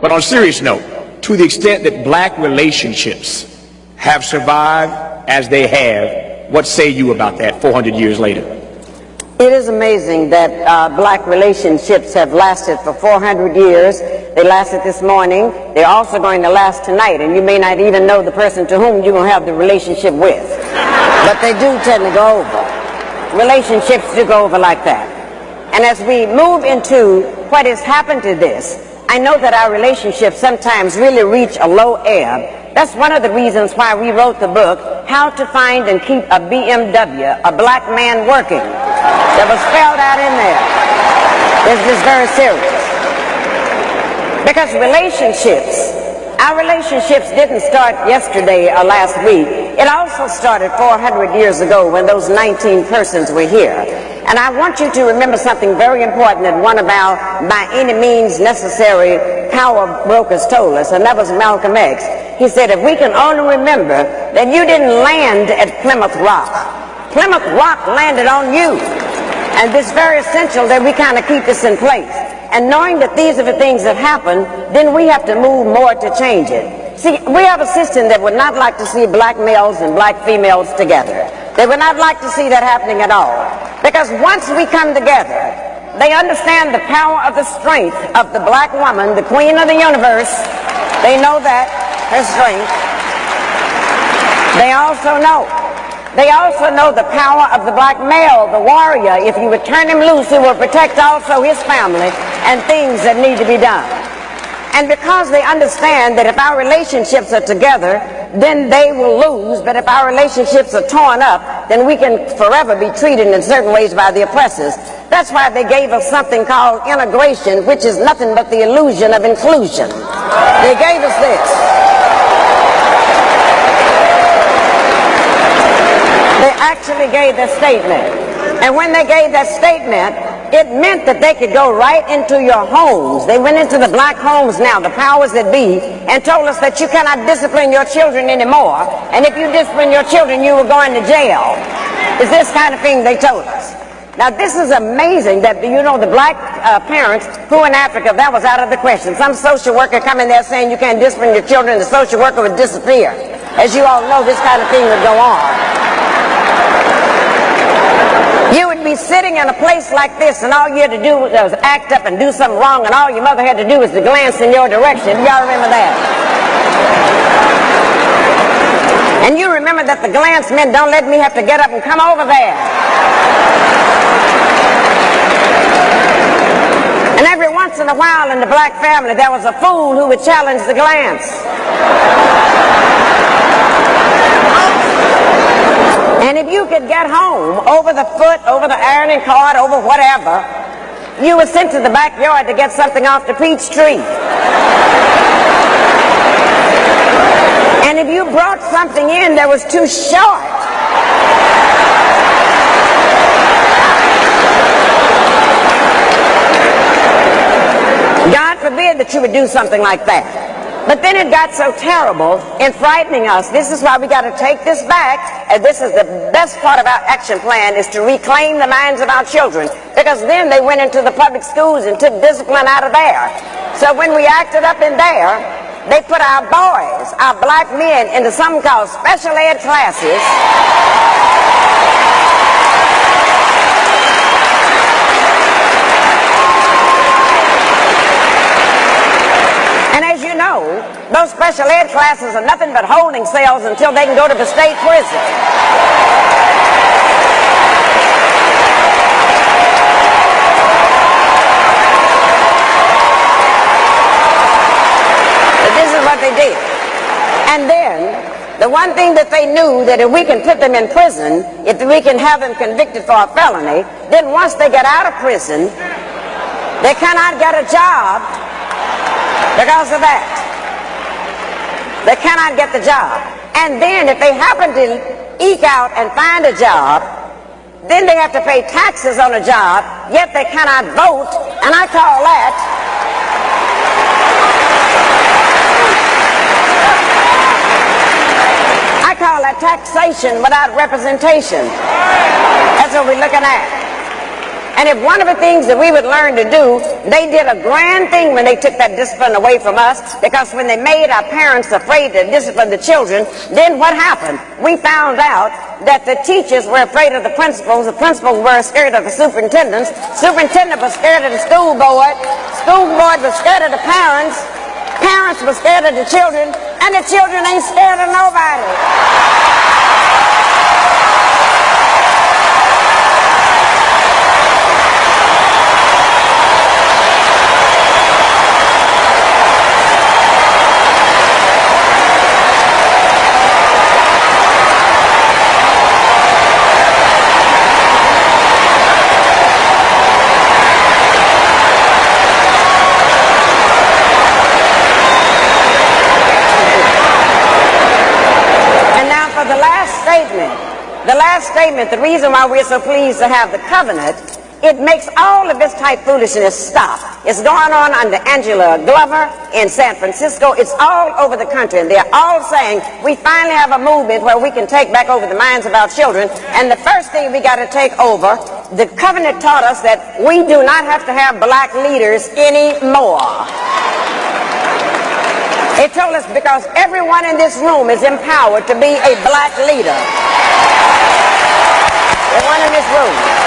But on a serious note, to the extent that black relationships have survived as they have, what say you about that 400 years later? It is amazing that black relationships have lasted for 400 years. They lasted this morning. They're also going to last tonight, and you may not even know the person to whom you're going to have the relationship with. But they do tend to go over. Relationships do go over like that. And as we move into what has happened to this, I know that our relationships sometimes really reach a low ebb. That's one of the reasons why we wrote the book, How to Find and Keep a BMW, a Black Man Working. That was spelled out in there. This is very serious. Because our relationships didn't start yesterday or last week. It also started 400 years ago when those 19 persons were here. And I want you to remember something very important that one of our by any means necessary power brokers told us, and that was Malcolm X. He said, if we can only remember that you didn't land at Plymouth Rock. Plymouth Rock landed on you. And it's very essential that we kind of keep this in place. And knowing that these are the things that happen, then we have to move more to change it. See, we have a system that would not like to see black males and black females together. They would not like to see that happening at all. Because once we come together, they understand the power of the strength of the black woman, the queen of the universe. They know that, her strength. They also know the power of the black male, the warrior. If you would turn him loose, he will protect also his family and things that need to be done. And because they understand that if our relationships are together, then they will lose. But if our relationships are torn up, then we can forever be treated in certain ways by the oppressors. That's why they gave us something called integration, which is nothing but the illusion of inclusion. They gave us this. They actually gave that statement. And when they gave that statement, it meant that they could go right into your homes. They went into the black homes now, the powers that be, and told us that you cannot discipline your children anymore. And if you discipline your children, you will go into jail. It's this kind of thing they told us. Now, this is amazing that, you know, the black parents who in Africa, that was out of the question. Some social worker come in there saying you can't discipline your children, the social worker would disappear. As you all know, this kind of thing would go on. You would be sitting in a place like this, and all you had to do was act up and do something wrong, and all your mother had to do was to glance in your direction. Y'all remember that? And you remember that the glance meant, don't let me have to get up and come over there. And every once in a while in the black family, there was a fool who would challenge the glance. And if you could get home over the foot, over the ironing card, over whatever, you were sent to the backyard to get something off the peach tree. And if you brought something in that was too short, God forbid that you would do something like that. But then it got so terrible in frightening us. This is why we got to take this back, and this is the best part of our action plan, is to reclaim the minds of our children. Because then they went into the public schools and took discipline out of there. So when we acted up in there, they put our boys, our black men, into something called special ed classes. Those special ed classes are nothing but holding cells until they can go to the state prison. But this is what they did. And then, the one thing that they knew, that if we can put them in prison, if we can have them convicted for a felony, then once they get out of prison, they cannot get a job because of that. They cannot get the job. And then if they happen to eke out and find a job, then they have to pay taxes on a job, yet they cannot vote, and I call that taxation without representation. That's what we're looking at. And if one of the things that we would learn to do, they did a grand thing when they took that discipline away from us, because when they made our parents afraid to discipline the children, then what happened? We found out that the teachers were afraid of the principals were scared of the superintendent was scared of the school board was scared of the parents were scared of the children, and the children ain't scared of nobody. The last statement, the reason why we're so pleased to have the covenant, it makes all of this type foolishness stop. It's going on under Angela Glover in San Francisco. It's all over the country, and they're all saying we finally have a movement where we can take back over the minds of our children. And the first thing we got to take over, the covenant taught us that we do not have to have black leaders anymore. It told us because everyone in this room is empowered to be a black leader. Everyone in this room.